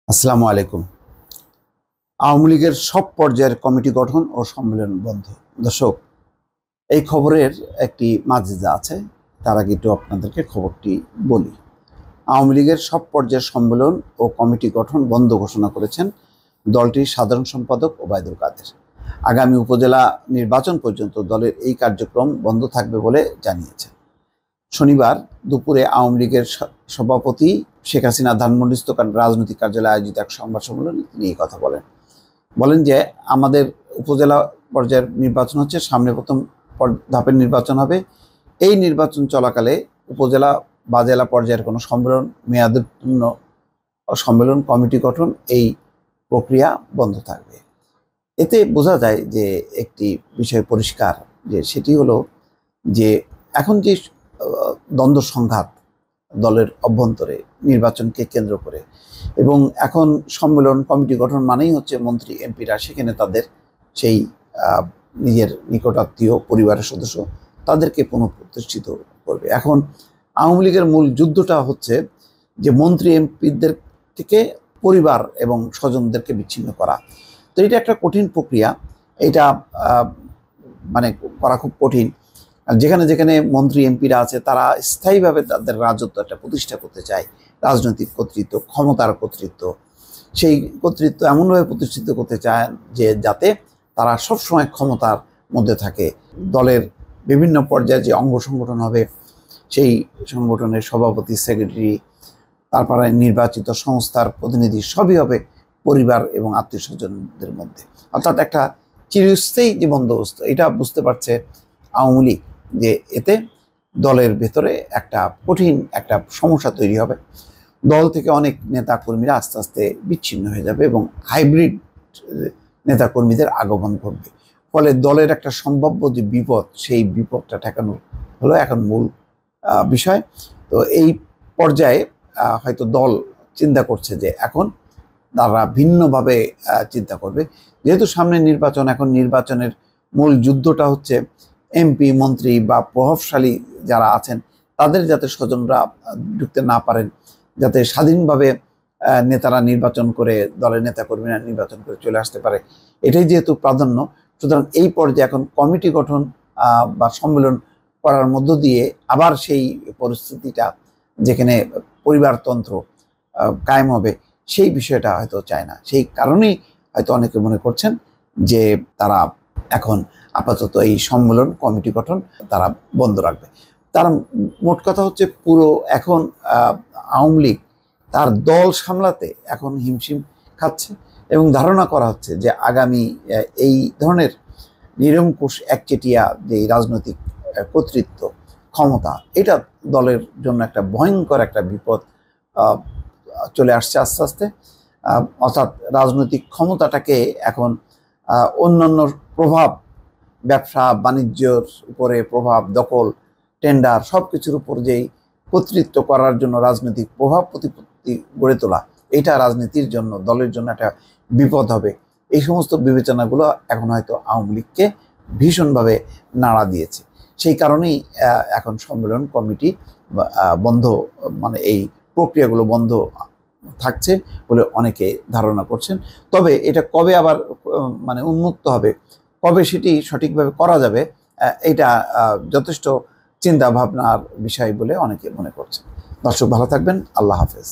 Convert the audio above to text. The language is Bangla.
আসসালামু আলাইকুম। আওয়ামী লীগের সব পর্যায়ের কমিটি গঠন ও সম্মেলন বন্ধ। দর্শক, এই খবরের একটি মাজিজা আছে। তার আগে একটু আপনাদেরকে খবরটি বলি। আওয়ামী লীগের সব পর্যায়ের সম্মেলন ও কমিটি গঠন বন্ধ ঘোষণা করেছেন দলটির সাধারণ সম্পাদক ওবায়দুল কাদের। আগামী উপজেলা নির্বাচন পর্যন্ত দলের এই কার্যক্রম বন্ধ থাকবে বলে জানিয়েছেন। শনিবার দুপুরে আওয়ামী লীগের সভাপতি শেখ হাসিনা ধানমন্ডিস্থ রাজনৈতিক কার্যালয়ে আয়োজিত এক সংবাদ সম্মেলনে তিনি এই কথা বলেন যে আমাদের উপজেলা পর্যায়ের নির্বাচন হচ্ছে, সামনে প্রথম ধাপের নির্বাচন হবে। এই নির্বাচন চলাকালে উপজেলা বা জেলা পর্যায়ের কোনো সম্মেলন, মেয়াদোত্তীর্ণ সম্মেলন, কমিটি গঠন এই প্রক্রিয়া বন্ধ থাকবে। এতে বোঝা যায় যে একটি বিষয় পরিষ্কার, যে সেটি হলো যে এখন যে দ্বন্দ্ব সংঘাত দলের অভ্যন্তরে নির্বাচনকে কেন্দ্র করে, এবং এখন সম্মেলন কমিটি গঠন মানেই হচ্ছে মন্ত্রী এমপিরা সেখানে তাদের সেই নিজের নিকটাত্মীয় পরিবারের সদস্য তাদেরকে পুনঃপ্রতিষ্ঠিত করবে। এখন আওয়ামী লীগের মূল যুদ্ধটা হচ্ছে যে মন্ত্রী এমপিদের থেকে পরিবার এবং স্বজনদেরকে বিচ্ছিন্ন করা। তো এটা একটা কঠিন প্রক্রিয়া, এটা মানে করা খুব কঠিন। যেখানে যেখানে মন্ত্রী এমপিরা আছে তারা স্থায়ীভাবে তাদের রাজত্ব একটা প্রতিষ্ঠা করতে চায়, রাজনৈতিক কর্তৃত্ব, ক্ষমতার কর্তৃত্ব, সেই কর্তৃত্ব এমনভাবে প্রতিষ্ঠিত করতে চায় যে যাতে তারা সবসময় ক্ষমতার মধ্যে থাকে। দলের বিভিন্ন পর্যায়ে যে অঙ্গ সংগঠন হবে সেই সংগঠনের সভাপতি, সেক্রেটারি, তারপরে নির্বাচিত সংস্থার প্রতিনিধি সবই হবে পরিবার এবং আত্মীয় স্বজনদের মধ্যে, অর্থাৎ একটা চিরস্থায়ী যে বন্দোবস্ত। এটা বুঝতে পারছে আওয়ামী লীগ যে এতে দলের ভেতরে একটা কঠিন একটা সমস্যা তৈরি হবে। দল থেকে অনেক নেতাকর্মীরা আস্তে আস্তে বিচ্ছিন্ন হয়ে যাবে এবং হাইব্রিড নেতাকর্মীদের আগমন ঘটবে। ফলে দলের একটা সম্ভাব্য যে বিপদ, সেই বিপদটা ঠেকানো হলো এখন মূল বিষয়। তো এই পর্যায়ে হয়তো দল চিন্তা করছে যে এখন তারা ভিন্নভাবে চিন্তা করবে, যেহেতু সামনে নির্বাচন। এখন নির্বাচনের মূল যুদ্ধটা হচ্ছে এমপি, মন্ত্রী বা প্রভাবশালী যারা আছেন তাদের যাতে স্বজনরা ঢুকতে না পারেন, যাতে স্বাধীনভাবে নেতারা নির্বাচন করে, দলের নেতাকর্মীরা নির্বাচন করে চলে আসতে পারে, এটাই যেহেতু প্রাধান্য। সুতরাং এই পর্যায়ে এখন কমিটি গঠন বা সম্মেলন করার মধ্য দিয়ে আবার সেই পরিস্থিতিটা যেখানে পরিবারতন্ত্র কায়েম হবে, সেই বিষয়টা হয়তো চায় না। সেই কারণেই হয়তো অনেকে মনে করছেন যে তারা এখন আপাতত এই সম্মেলন কমিটি গঠন তারা বন্ধ রাখবে। তার মোট কথা হচ্ছে পুরো এখন আওয়ামী লীগ তার দল সামলাতে এখন হিমশিম খাচ্ছে, এবং ধারণা করা হচ্ছে যে আগামী এই ধরনের নিরঙ্কুশ একচেটিয়া যে রাজনৈতিক কর্তৃত্ব, ক্ষমতা, এটা দলের জন্য একটা ভয়ঙ্কর একটা বিপদ চলে আসছে আস্তে আস্তে। অর্থাৎ রাজনৈতিক ক্ষমতাটাকে এখন অন্যান্য প্রভাব, ব্যবসা বাণিজ্যর উপরে প্রভাব, দখল, টেন্ডার, সব কিছুর উপর যেই কর্তৃত্ব করার জন্য রাজনৈতিক প্রভাব প্রতিপত্তি গড়ে তোলা, এটা রাজনীতির জন্য, দলের জন্য একটা বিপদ হবে। এই সমস্ত বিবেচনাগুলো এখন হয়তো আওয়ামী লীগকে ভীষণভাবে নাড়া দিয়েছে। সেই কারণেই এখন সম্মেলন কমিটি বন্ধ, মানে এই প্রক্রিয়াগুলো বন্ধ থাকছে বলে অনেকে ধারণা করছেন। তবে এটা কবে আবার মানে উন্মুক্ত হবে, কবে সেটি সঠিকভাবে করা যাবে, এটা যথেষ্ট চিন্তা ভাবনার বিষয় বলে অনেকে মনে করছেন। দর্শক, ভালো থাকবেন। আল্লাহ হাফেজ।